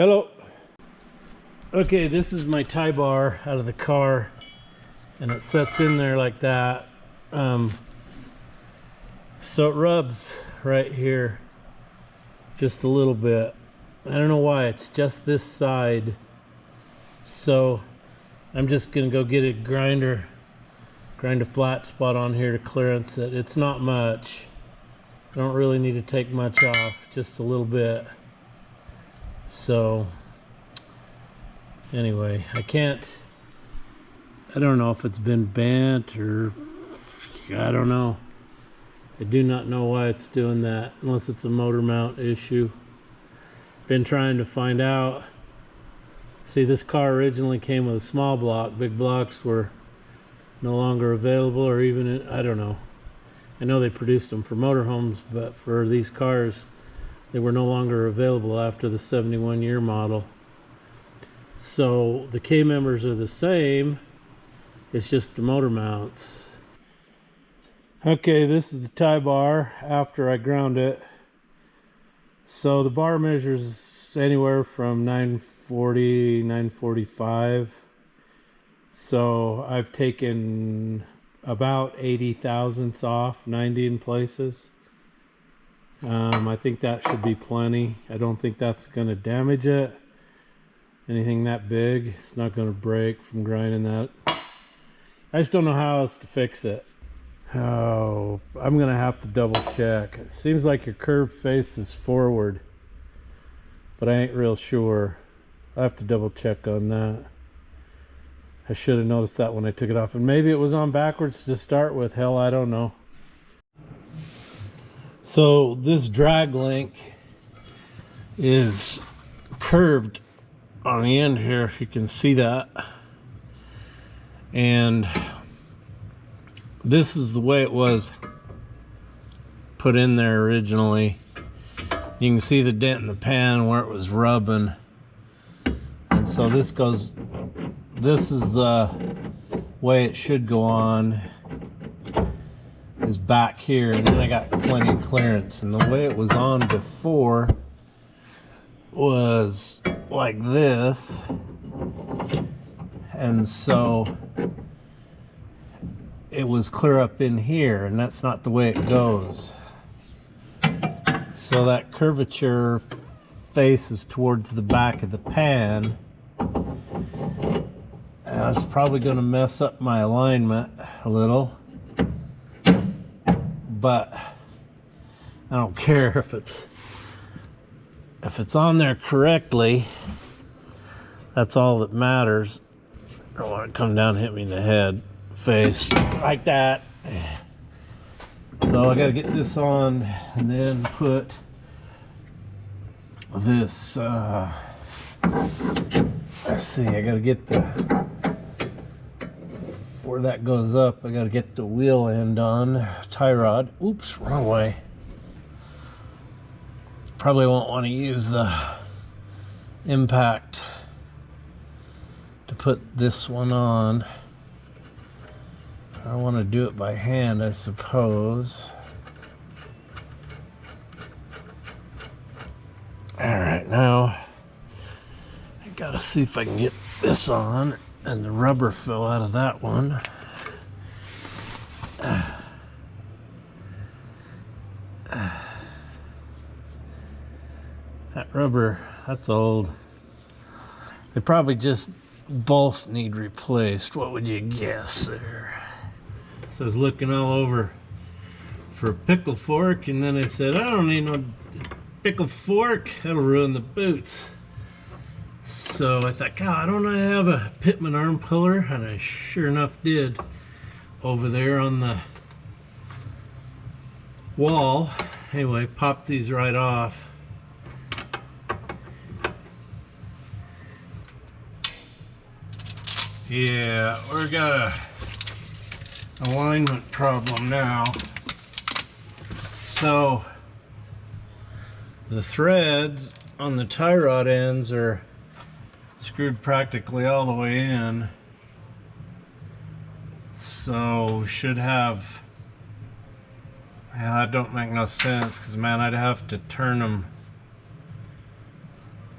Hello. Okay, this is my tie bar out of the car, and it sets in there like that. So it rubs right here just a little bit. I don't know why, it's just this side. So I'm just gonna go get a grind a flat spot on here to clearance it. It's not much. I don't really need to take much off, just a little bit. So anyway, I don't know if it's been bent or I don't know. I do not know why it's doing that, unless it's a motor mount issue. Been trying to find out. See, this car originally came with a small block. Big blocks were no longer available, or even, I don't know. I know they produced them for motorhomes, but for these cars, they were no longer available after the 71 year model. So the K members are the same. It's just the motor mounts. Okay, this is the tie bar after I ground it. So the bar measures anywhere from 940, 945. So I've taken about 80 thousandths off, 90 in places. I think that should be plenty. I don't think that's going to damage it. Anything that big, it's not going to break from grinding that. I just don't know how else to fix it. Oh, I'm gonna have to double check. It seems like your curved face is forward, but I ain't real sure. I have to double check on that. I should have noticed that when I took it off, and maybe it was on backwards to start with. Hell, I don't know. So this drag link is curved on the end here, if you can see that. And this is the way it was put in there originally. You can see the dent in the pan where it was rubbing. And so this is the way it should go on, is back here, and then I got plenty of clearance. And the way it was on before was like this. And so it was clear up in here, and that's not the way it goes. So that curvature faces towards the back of the pan. And that's probably going to mess up my alignment a little, but I don't care if it's on there correctly. That's all that matters. I don't want it to come down and hit me in the head, face, like that. So I gotta get this on and then put this, let's see, I gotta get where that goes up, I gotta get the wheel end on, tie rod. Oops, wrong way. Probably won't want to use the impact to put this one on. I want to do it by hand, I suppose. All right, now I gotta see if I can get this on, and the rubber fell out of that one. That rubber, that's old. They probably just both need replaced. What would you guess there? So I was looking all over for a pickle fork, and then I said, I don't need no pickle fork, that'll ruin the boots. So I thought, God, don't I have a Pitman arm puller? And I sure enough did, over there on the wall. Anyway, popped these right off. Yeah, we got a alignment problem now. So the threads on the tie rod ends are screwed practically all the way in. So should have, yeah, that don't make no sense, because man, I'd have to turn them,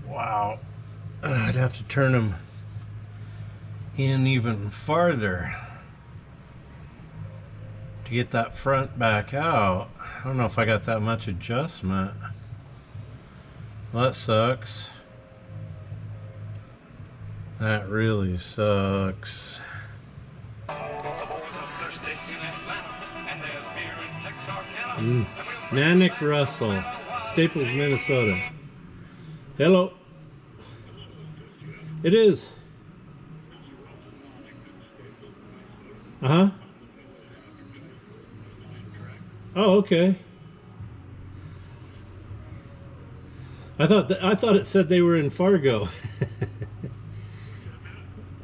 wow, I'd have to turn them in even farther to get that front back out. I don't know if I got that much adjustment. Well, that sucks. That really sucks. Nanick Russell, Staples, Minnesota. Hello. It is. Uh-huh. Oh, okay. I thought it said they were in Fargo.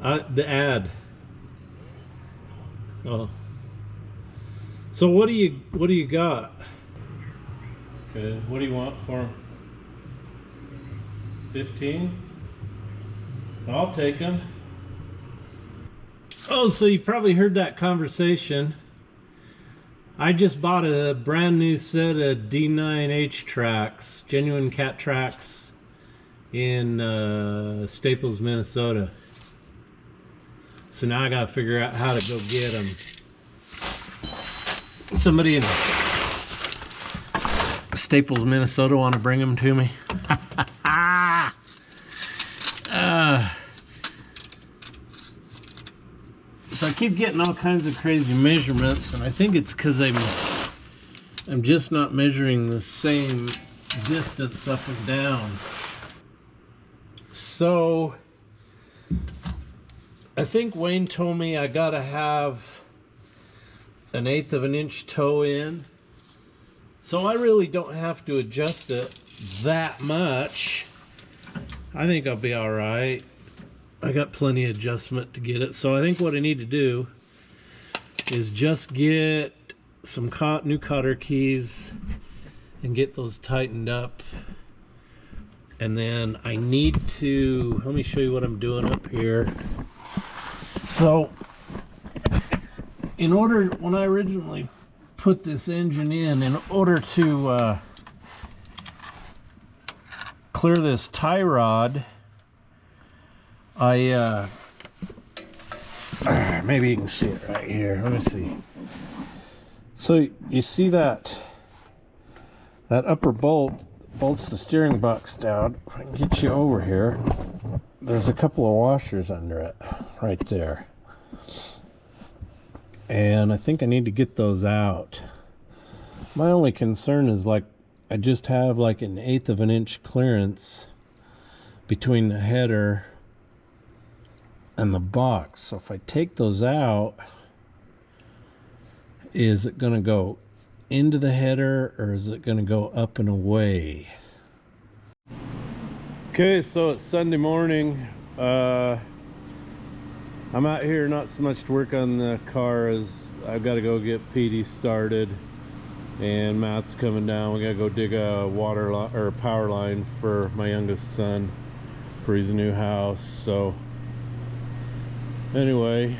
The ad. Oh. So what do you got? Okay, what do you want for them? 15? I'll take them. Oh, so you probably heard that conversation. I just bought a brand new set of D9H tracks, genuine cat tracks, in Staples, Minnesota. So now I gotta figure out how to go get them. Somebody in Staples, Minnesota want to bring them to me? So I keep getting all kinds of crazy measurements, and I think it's because I'm just not measuring the same distance up and down. So I think Wayne told me I gotta have 1/8 of an inch toe in. So I really don't have to adjust it that much. I think I'll be all right. I got plenty of adjustment to get it. So I think what I need to do is just get some new cotter keys and get those tightened up. And then I need to, let me show you what I'm doing up here. So when I originally put this engine in order to clear this tie rod, maybe you can see it right here. Let me see. So you see that upper bolt bolts the steering box down. If I can get you over here, there's a couple of washers under it right there. And I think I need to get those out. My only concern is I just have 1/8 of an inch clearance between the header and the box. So if I take those out, is it going to go into the header or is it going to go up and away? Okay, so it's Sunday morning. I'm out here not so much to work on the car as I've got to go get Petey started, and Matt's coming down. We got to go dig a water line or power line for my youngest son for his new house. So anyway,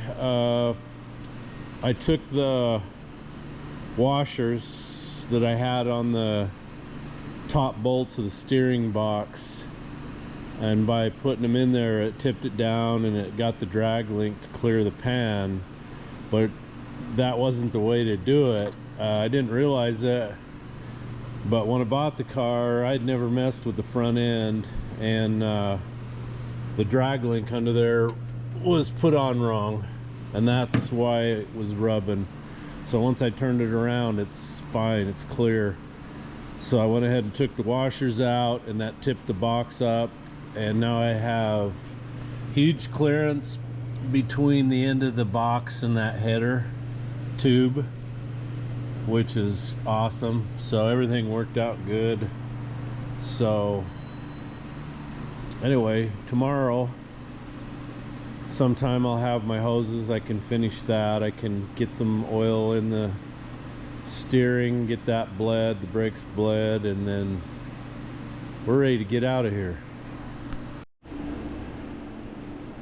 I took the washers that I had on the top bolts of the steering box, and by putting them in there it tipped it down and it got the drag link to clear the pan, but that wasn't the way to do it. I didn't realize that, but when I bought the car I'd never messed with the front end, and the drag link under there was put on wrong, and that's why it was rubbing. So once I turned it around, it's fine, it's clear. So I went ahead and took the washers out, and that tipped the box up, and now I have huge clearance between the end of the box and that header tube, which is awesome. So everything worked out good. So anyway, tomorrow sometime I'll have my hoses. I can finish that. I can get some oil in the steering, get that bled, the brakes bled, and then we're ready to get out of here.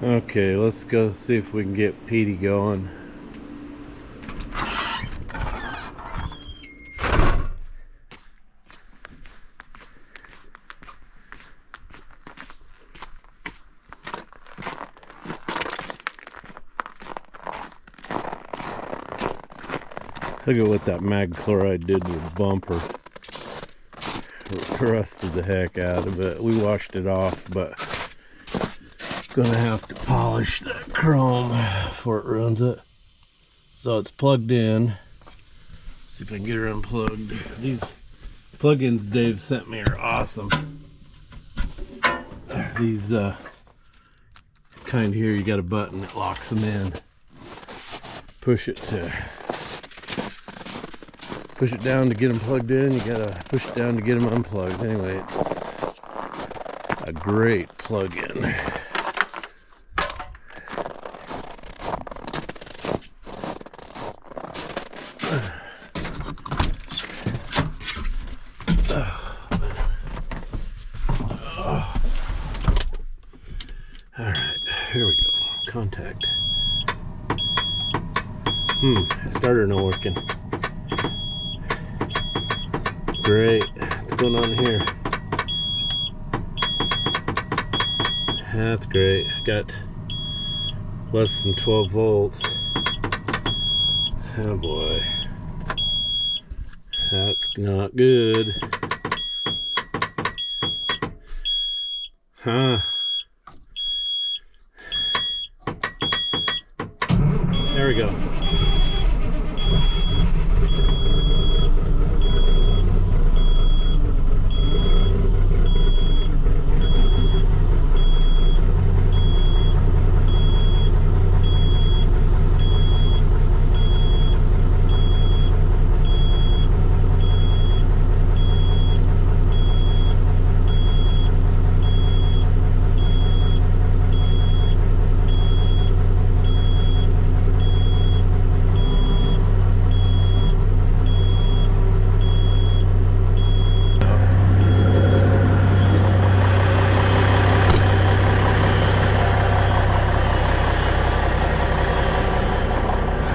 Okay, let's go see if we can get Petey going. Look at what that mag chloride did to the bumper. Rusted the heck out of it. We washed it off, but gonna have to polish that chrome before it ruins it. So it's plugged in. See if I can get her unplugged. These plugins Dave sent me are awesome. These kind here, you got a button that locks them in. Push it down to get them plugged in. You gotta push it down to get them unplugged. Anyway, it's a great plug-in. Alright, here we go. Contact. Starter not working. Great. What's going on here? That's great. Got less than 12 volts. Oh boy. That's not good. Huh. There we go.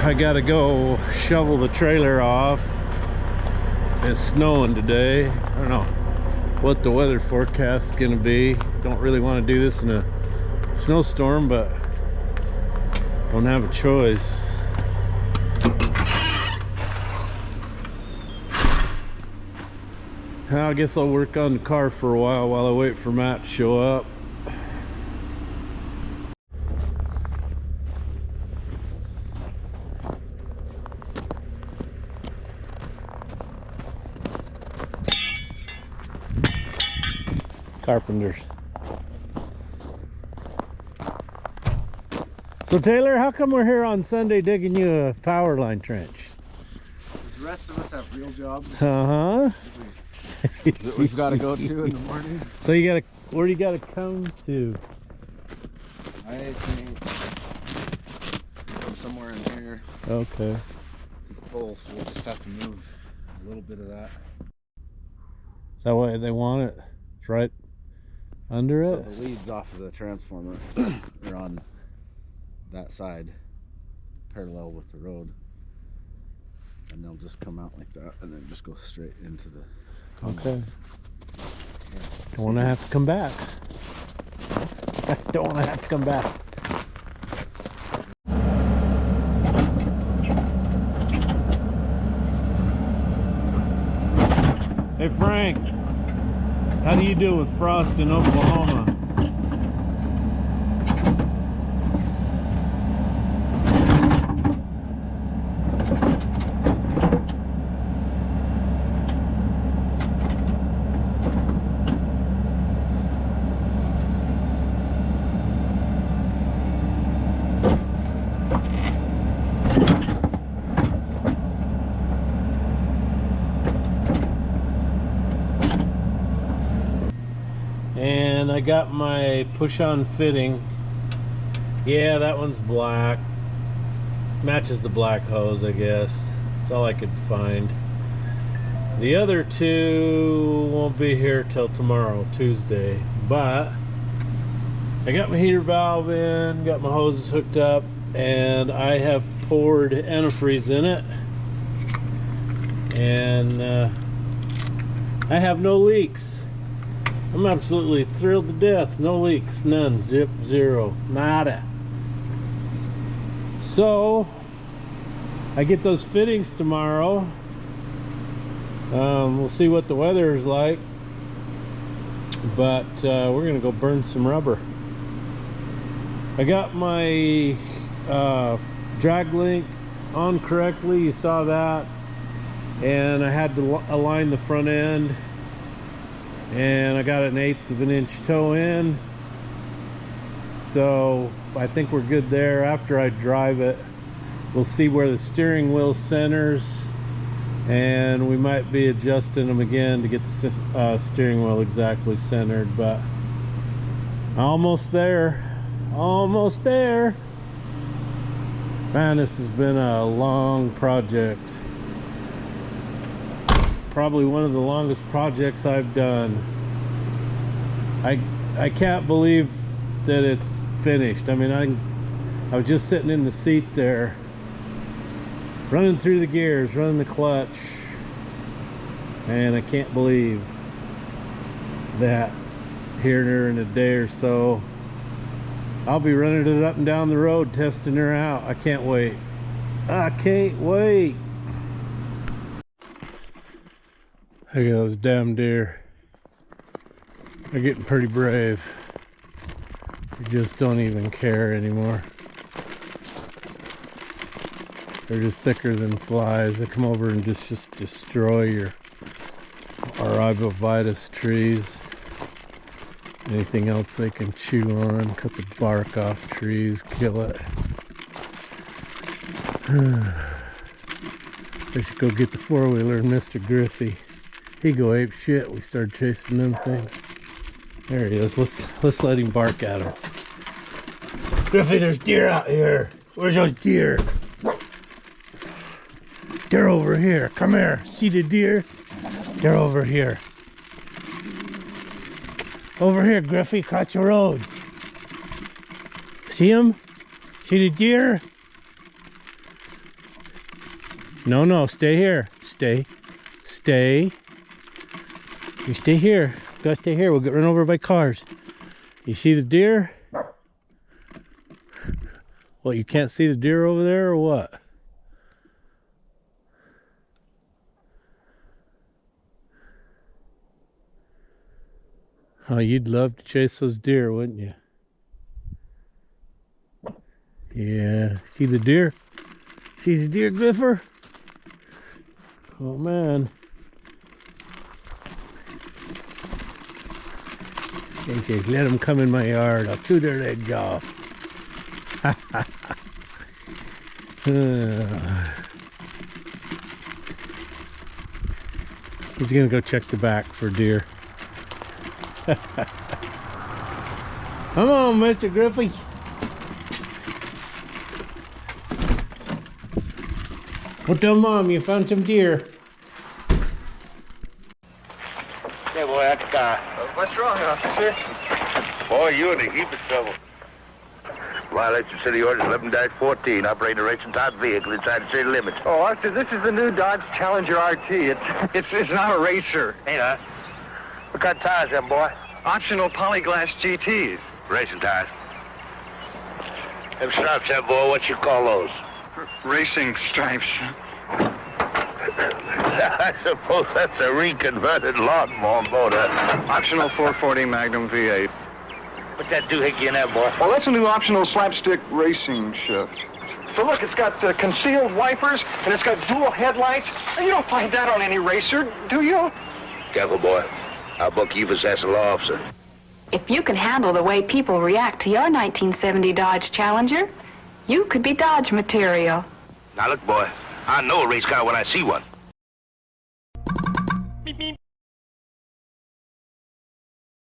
I gotta go shovel the trailer off. It's snowing today. I don't know what the weather forecast is gonna be. Don't really want to do this in a snowstorm, but don't have a choice. I guess I'll work on the car for a while I wait for Matt to show up. Carpenters. So Taylor, how come we're here on Sunday digging you a power line trench? Because the rest of us have real jobs. That We've got to go to in the morning. So you gotta, where do you gotta come to? I think from somewhere in here Okay. to the pole, so we'll just have to move a little bit of that. Is that why they want it? It's right under So it? the leads off of the transformer are on that side, parallel with the road. And they'll just come out like that and then just go straight into the Okay. Don't want to have to come back. I don't want to have to come back. Hey Frank, how do you deal with frost in Oklahoma? And I got my push-on fitting. Yeah, that one's black. Matches the black hose, I guess. That's all I could find. The other two won't be here till tomorrow, Tuesday. But I got my heater valve in, got my hoses hooked up, and I have poured antifreeze in it. And I have no leaks. I'm absolutely thrilled to death. No leaks, none, zip, zero, nada. So I get those fittings tomorrow. We'll see what the weather is like, but we're gonna go burn some rubber. I got my drag link on correctly, you saw that, and I had to align the front end, and I got an 1/8 of an inch toe in, so I think we're good there. After I drive it, we'll see where the steering wheel centers, and we might be adjusting them again to get the steering wheel exactly centered, but almost there. Almost there. Man, this has been a long project. Probably one of the longest projects I've done. I can't believe that it's finished. I mean, I was just sitting in the seat there, running through the gears, running the clutch, and I can't believe that here in a day or so I'll be running it up and down the road, testing her out. I can't wait. I can't wait. Look at those damn deer. They're getting pretty brave. They just don't even care anymore. They're just thicker than flies. They come over and just destroy your arborvitae trees. Anything else they can chew on, cut the bark off trees, kill it. I should go get the four-wheeler and Mr. Griffey. He go ape shit. We started chasing them things. There he is. Let's let him bark at him. Griffey, there's deer out here. Where's those deer? They're over here. Come here. See the deer? They're over here. Over here, Griffey, across the road. See him? See the deer? No, stay here. Stay. You stay here. You gotta stay here. We'll get run over by cars. You see the deer? What, you can't see the deer over there or what? Oh, you'd love to chase those deer, wouldn't you? Yeah. See the deer? See the deer, Griffer? Oh, man. He says, let them come in my yard. I'll chew their legs off. He's going to go check the back for deer. Come on, Mr. Griffey. Well, tell Mom you found some deer. Yeah, boy, that's the car. What's wrong, officer? Boy, you're in a heap of trouble. Violation City Orders 11-14, operating a racing type vehicle inside the city limits. Oh, officer, this is the new Dodge Challenger RT. It's not a racer. Ain't I? What kind of tires, them, boy? Optional polyglass GTs. Racing tires. Them stripes, them, boy, what you call those? Racing stripes. I suppose that's a reconverted lawnmower motor. Optional 440 Magnum V8. What's that doohickey in there, boy? Well, that's a new optional slapstick racing shift. So look, it's got concealed wipers, and it's got dual headlights. You don't find that on any racer, do you? Careful, boy. I'll book you as a law officer. If you can handle the way people react to your 1970 Dodge Challenger, you could be Dodge material. Now look, boy, I know a race car when I see one. Beep, beep.